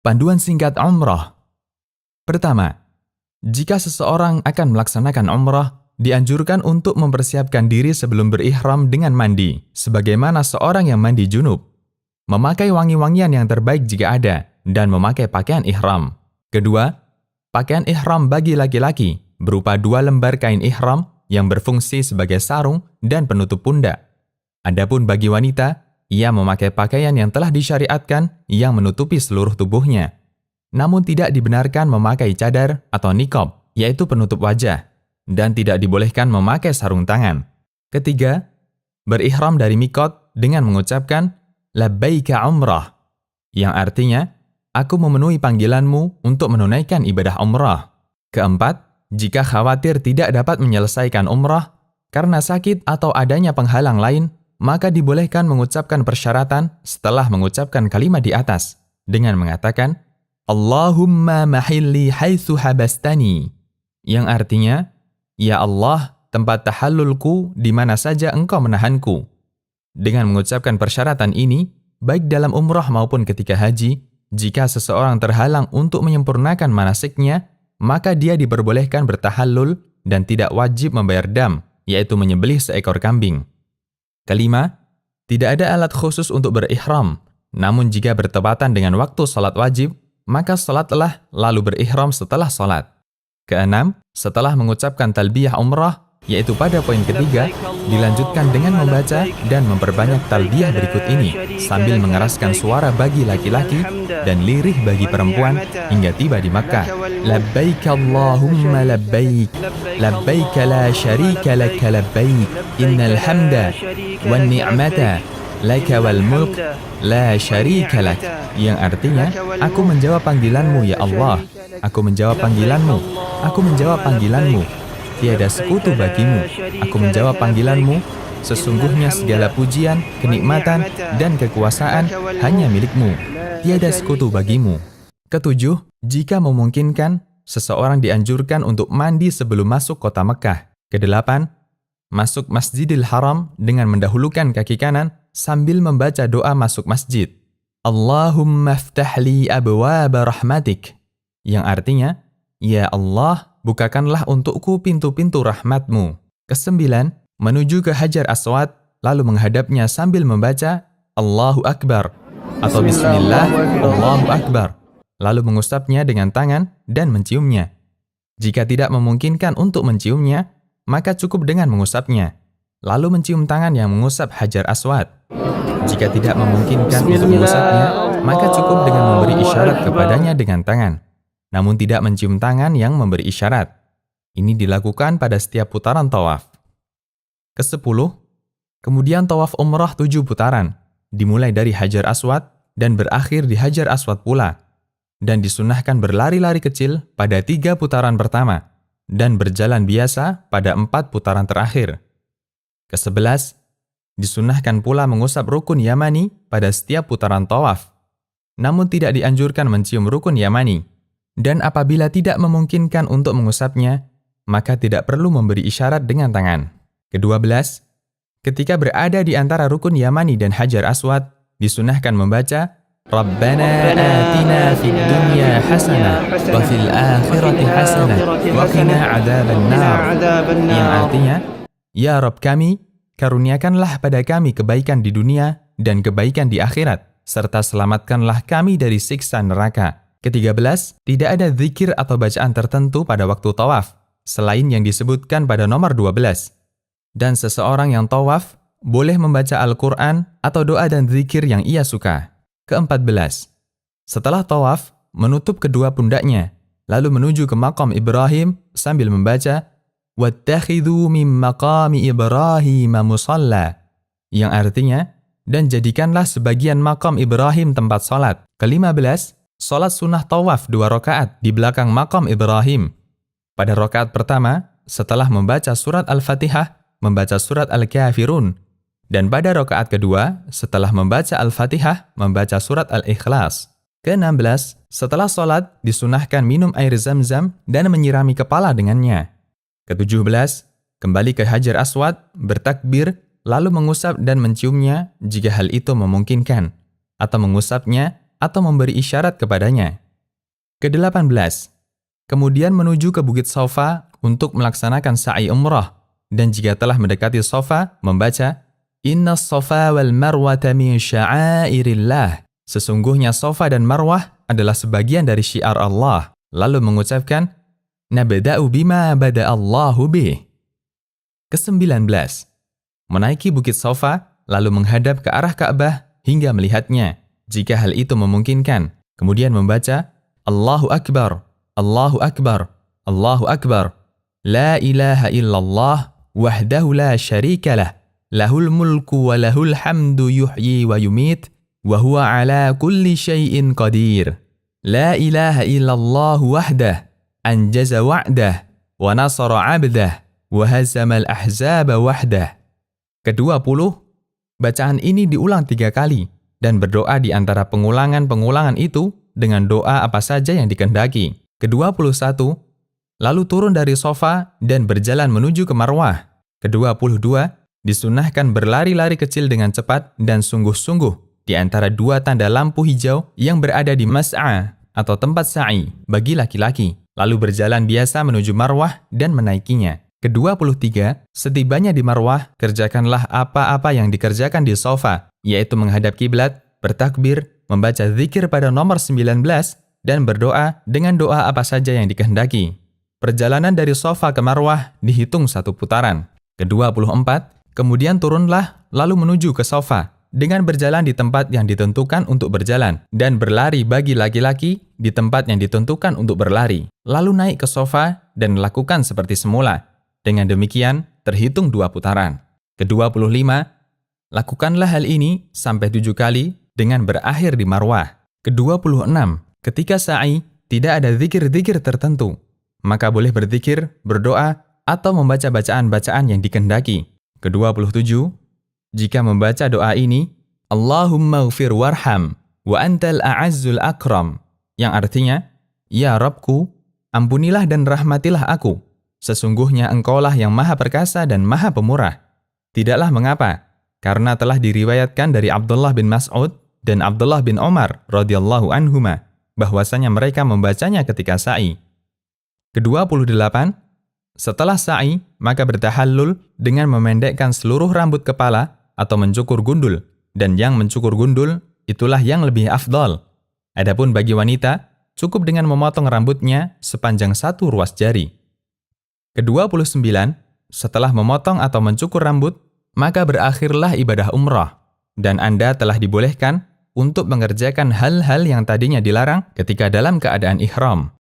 Panduan singkat umrah. Pertama, jika seseorang akan melaksanakan umrah, dianjurkan untuk mempersiapkan diri sebelum berihram dengan mandi, sebagaimana seorang yang mandi junub. Memakai wangi-wangian yang terbaik jika ada, dan memakai pakaian ihram. Kedua, pakaian ihram bagi laki-laki berupa 2 lembar kain ihram yang berfungsi sebagai sarung dan penutup pundak. Adapun bagi wanita, ia memakai pakaian yang telah disyariatkan yang menutupi seluruh tubuhnya. Namun tidak dibenarkan memakai cadar atau niqab, yaitu penutup wajah, dan tidak dibolehkan memakai sarung tangan. Ketiga, berihram dari miqat dengan mengucapkan labbaika umrah, yang artinya, aku memenuhi panggilanmu untuk menunaikan ibadah umrah. Keempat, jika khawatir tidak dapat menyelesaikan umrah karena sakit atau adanya penghalang lain, maka dibolehkan mengucapkan persyaratan setelah mengucapkan kalimat di atas dengan mengatakan Allahumma mahilli haitsu habastani, yang artinya, ya Allah, tempat tahallulku di mana saja engkau menahanku. Dengan mengucapkan persyaratan ini, baik dalam umrah maupun ketika haji, jika seseorang terhalang untuk menyempurnakan manasiknya, maka dia diperbolehkan bertahallul dan tidak wajib membayar dam, yaitu menyembelih seekor kambing. Kelima, tidak ada alat khusus untuk berihram, namun jika bertepatan dengan waktu salat wajib, maka salatlah lalu berihram setelah salat. Keenam, setelah mengucapkan talbiyah umrah, yaitu pada poin ketiga, dilanjutkan dengan membaca dan memperbanyak talbiyah berikut ini, sambil mengeraskan suara bagi laki-laki dan lirih bagi perempuan hingga tiba di Makkah. Labbaik Allahumma labbaik, labbaik la syarika laka labbaik, innal hamda wan ni'mata laka wal mulk la syarika lak, yang artinya, aku menjawab panggilanmu ya Allah, aku menjawab panggilanmu, aku menjawab panggilanmu, tiada sekutu bagimu, aku menjawab panggilanmu, sesungguhnya segala pujian, kenikmatan, dan kekuasaan hanya milikmu, tiada sekutu bagimu. Ketujuh, jika memungkinkan, seseorang dianjurkan untuk mandi sebelum masuk kota Mekah. Kedelapan, masuk Masjidil Haram dengan mendahulukan kaki kanan sambil membaca doa masuk masjid. Allahumma ftahli abwaaba rahmatik, yang artinya, ya Allah, bukakanlah untukku pintu-pintu rahmatmu. Kesembilan, menuju ke Hajar Aswad, lalu menghadapnya sambil membaca Allahu Akbar atau Bismillah, Allahu Akbar, lalu mengusapnya dengan tangan dan menciumnya. Jika tidak memungkinkan untuk menciumnya, maka cukup dengan mengusapnya, lalu mencium tangan yang mengusap Hajar Aswad. Jika tidak memungkinkan untuk mengusapnya, maka cukup dengan memberi isyarat kepadanya dengan tangan, namun tidak mencium tangan yang memberi isyarat. Ini dilakukan pada setiap putaran tawaf. Kesepuluh, kemudian tawaf umrah 7 putaran, dimulai dari Hajar Aswad dan berakhir di Hajar Aswad pula, dan disunahkan berlari-lari kecil pada 3 putaran pertama, dan berjalan biasa pada 4 putaran terakhir. Ke-11, disunahkan pula mengusap rukun Yamani pada setiap putaran tawaf, namun tidak dianjurkan mencium rukun Yamani. Dan apabila tidak memungkinkan untuk mengusapnya, maka tidak perlu memberi isyarat dengan tangan. Ke-12, ketika berada di antara rukun Yamani dan Hajar Aswad, disunahkan membaca Rabbana atina fid dunya hasanah wa fil akhirati hasanah wa qina adzabannar, yang artinya, ya Rabb kami, karuniakanlah pada kami kebaikan di dunia dan kebaikan di akhirat, serta selamatkanlah kami dari siksa neraka. Ke-13, tidak ada zikir atau bacaan tertentu pada waktu tawaf, selain yang disebutkan pada nomor 12. Dan seseorang yang tawaf boleh membaca Al-Quran atau doa dan zikir yang ia suka. Ke-14, setelah tawaf, menutup kedua pundaknya, lalu menuju ke makam Ibrahim sambil membaca وَاتَّخِذُوا مِن مَقَامِ إِبْرَاهِيمَ مُصَلَّى, yang artinya, dan jadikanlah sebagian makam Ibrahim tempat salat. Ke-15, salat sunnah tawaf 2 rakaat di belakang makam Ibrahim. Pada rakaat pertama, setelah membaca surat Al-Fatihah, membaca surat Al-Kafirun. Dan pada rakaat kedua, setelah membaca Al-Fatihah, membaca surat Al-Ikhlas. Ke-16, setelah salat, disunahkan minum air zam-zam dan menyirami kepala dengannya. Ke-17, kembali ke Hajar Aswad, bertakbir, lalu mengusap dan menciumnya jika hal itu memungkinkan, atau mengusapnya atau memberi isyarat kepadanya. Ke-18. Kemudian menuju ke Bukit Safa untuk melaksanakan sa'i umrah, dan jika telah mendekati Safa, membaca, Inna Safa wal Marwata min sya'airillah. Sesungguhnya Safa dan Marwah adalah sebagian dari syiar Allah. Lalu mengucapkan, Nabda'u bima bada'allahu bih. Ke-19. Menaiki Bukit Safa, lalu menghadap ke arah Ka'bah hingga melihatnya, jika hal itu memungkinkan. Kemudian membaca, Allahu Akbar, Allahu Akbar, Allahu Akbar. La ilaha illallah, wahdahu la syarika lah, lahul mulku wa lahul hamdu yuhyi wa yumit, wa huwa ala kulli syai'in qadir. La ilaha illallah wahdah, anjaza wa'dah, wa nasara abdah, wa hazamal ahzaba wahdah. Ke-20, bacaan ini diulang 3 kali dan berdoa di antara pengulangan-pengulangan itu dengan doa apa saja yang dikehendaki. Ke-21, lalu turun dari Safa dan berjalan menuju ke Marwah. Ke-22, disunahkan berlari-lari kecil dengan cepat dan sungguh-sungguh di antara 2 tanda lampu hijau yang berada di Mas'a atau tempat sa'i bagi laki-laki, lalu berjalan biasa menuju Marwah dan menaikinya. Ke-23, setibanya di Marwah, kerjakanlah apa-apa yang dikerjakan di Safa, yaitu menghadap kiblat, bertakbir, membaca zikir pada nomor 19, dan berdoa dengan doa apa saja yang dikehendaki. Perjalanan dari Safa ke Marwah dihitung 1 putaran. Ke-24, kemudian turunlah lalu menuju ke Safa dengan berjalan di tempat yang ditentukan untuk berjalan dan berlari bagi laki-laki di tempat yang ditentukan untuk berlari. Lalu naik ke Safa dan lakukan seperti semula. Dengan demikian, terhitung 2 putaran. Ke-25, lakukanlah hal ini sampai 7 kali dengan berakhir di Marwah. Ke-26, ketika sa'i tidak ada zikir-zikir tertentu, maka boleh berzikir, berdoa, atau membaca bacaan-bacaan yang dikehendaki. Ke-27, jika membaca doa ini, Allahumma ghfir warham, wa antal a'azzul akram, yang artinya, Ya Rabbku, ampunilah dan rahmatilah aku. Sesungguhnya engkaulah yang maha perkasa dan maha pemurah. Tidaklah mengapa, karena telah diriwayatkan dari Abdullah bin Mas'ud dan Abdullah bin Omar radhiyallahu anhuma, bahwasanya mereka membacanya ketika sa'i. Ke-28, setelah sa'i, maka bertahallul dengan memendekkan seluruh rambut kepala atau mencukur gundul, dan yang mencukur gundul itulah yang lebih afdal. Adapun bagi wanita, cukup dengan memotong rambutnya sepanjang 1 ruas jari. Ke-29, setelah memotong atau mencukur rambut, maka berakhirlah ibadah umrah, dan Anda telah dibolehkan untuk mengerjakan hal-hal yang tadinya dilarang ketika dalam keadaan ihram.